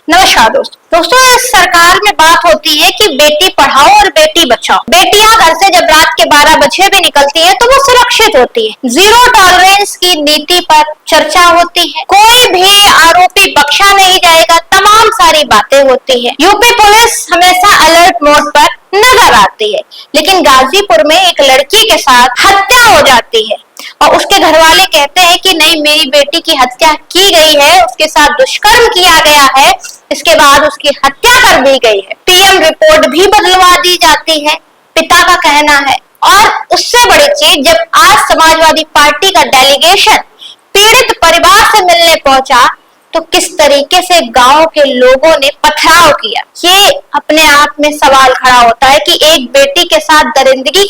नमस्कार दोस्तों इस सरकार में बात होती है कि बेटी पढ़ाओ और बेटी बचाओ। बेटियां घर से जब रात के 12 बजे भी निकलती हैं तो वो सुरक्षित होती है। जीरो टॉलरेंस की नीति पर चर्चा होती है। कोई भी आरोपी बख्शा नहीं जाएगा, तमाम सारी बातें होती है। यूपी पुलिस हमेशा अलर्ट मोड पर नजर आती है, लेकिन गाजीपुर में एक लड़की के साथ हत्या हो जाती है और उसके घर वाले कहते हैं कि नहीं, मेरी बेटी की हत्या की गई है, उसके साथ दुष्कर्म किया गया है, इसके बाद उसकी हत्या कर दी गई है। पीएम रिपोर्ट भी बदलवा दी जाती है, पिता का कहना है। और उससे बड़ी चीज, जब आज समाजवादी पार्टी का डेलीगेशन पीड़ित परिवार से मिलने पहुंचा तो किस तरीके से गांव के लोगों ने पथराव किया। ये अपने आप में सवाल खड़ा होता है कि एक बेटी के साथ दरिंदगी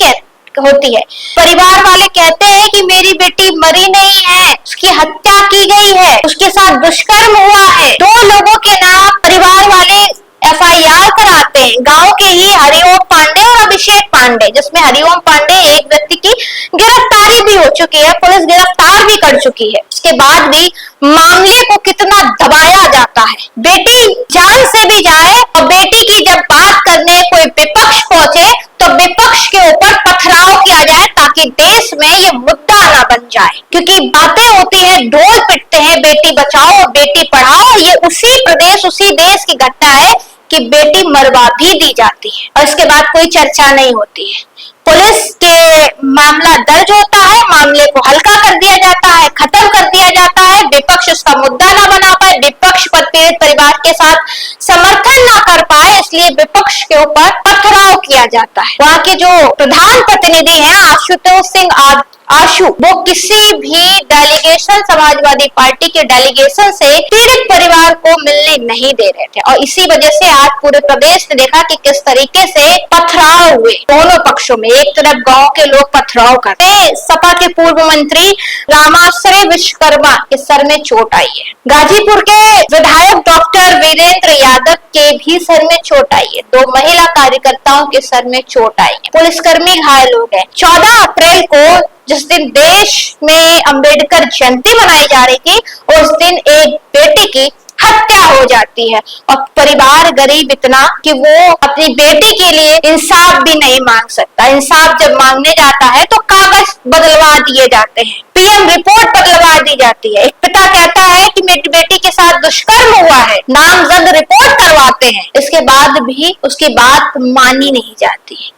होती है। परिवार वाले कहते हैं कि मेरी बेटी मरी नहीं है, उसकी हत्या की गई है, उसके साथ दुष्कर्म हुआ है। 2 लोगों के नाम परिवार वाले एफआईआर कराते हैं, गांव के ही हरिओम पांडे और अभिषेक पांडे, जिसमें हरिओम पांडे एक व्यक्ति की गिरफ्तारी भी हो चुकी है, पुलिस गिरफ्तार भी कर चुकी है। उसके बाद भी मामले को कितना दबाया जाता है। बेटी जान से भी जाए और बेटी की जब बात करने कोई विपक्ष पहुंचे तो विपक्ष के ऊपर पथराव किया जाए, ताकि देश में ये मुद्दा ना बन जाए। क्योंकि बातें होती है, ढोल पिटते हैं बेटी बचाओ और बेटी पढ़ाओ, ये उसी प्रदेश उसी देश की घटना है कि बेटी मरवा भी दी जाती है और इसके बाद कोई चर्चा नहीं होती है। पुलिस के मामला दर्ज होता है, मामले को हल्का कर दिया जाता है, खत्म कर दिया जाता है, विपक्ष उसका मुद्दा ना बना पाए, विपक्ष पर पीड़ित परिवार के साथ समर्थन ना कर पाए, इसलिए विपक्ष के ऊपर पथराव किया जाता है। वहाँ के जो प्रधान प्रतिनिधि हैं आशुतोष सिंह आशु, वो किसी भी डेलीगेशन, समाजवादी पार्टी के डेलीगेशन से पीड़ित परिवार को मिलने नहीं दे रहे थे और इसी वजह से आज पूरे प्रदेश ने देखा कि किस तरीके से पथराव हुए दोनों पक्षों में। एक तरफ गांव के लोग पथराव करते, सपा के पूर्व मंत्री रामाश्रय विश्वकर्मा के सर में चोट आई है। गाजीपुर के विधायक डॉक्टर वीरेंद्र यादव के भी सर में चोट आई है। 2 महिला कार्यकर्ताओं के सर में चोट आई है, पुलिसकर्मी घायल हो गए। 14 अप्रैल को जिस दिन देश में अंबेडकर जयंती मनाई जा रही थी, उस दिन एक बेटी की हत्या हो जाती है और परिवार गरीब इतना कि वो अपनी बेटी के लिए इंसाफ भी नहीं मांग सकता। इंसाफ जब मांगने जाता है तो कागज बदलवा दिए जाते हैं, पीएम रिपोर्ट बदलवा दी जाती है। एक पिता कहता है कि मेरी बेटी के साथ दुष्कर्म हुआ है, नामजद रिपोर्ट करवाते हैं, इसके बाद भी उसकी बात मानी नहीं जाती है।